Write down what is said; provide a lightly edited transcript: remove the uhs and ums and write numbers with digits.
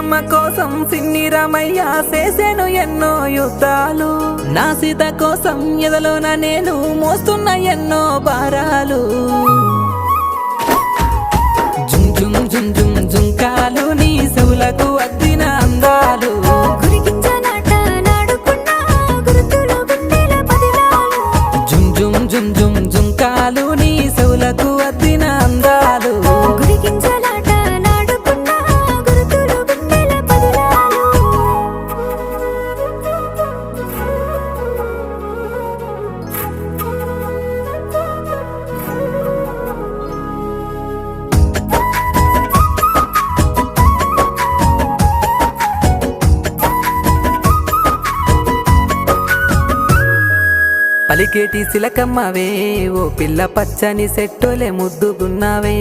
సీతమ్మ కోసం సిన్ని రామయ్య చేసేను ఎన్నో యుద్ధాలు, నా సీత కోసం ఎదలోన నేను మోస్తున్న ఎన్నో భారాలు. జుమ్ జుమ్ జుమ్ జుమ్ జుంకాలు నీ చెవులకు అద్దిన అందాలు, జుమ్ జుమ్ జుమ్ జుమ్ జుంకాలు నీ చెవులకు అద్దిన అందాలు. పలికేటి సిలకమ్మవే ఓ పిల్ల పచ్చని సెట్టోలే ముద్దుగున్నావే,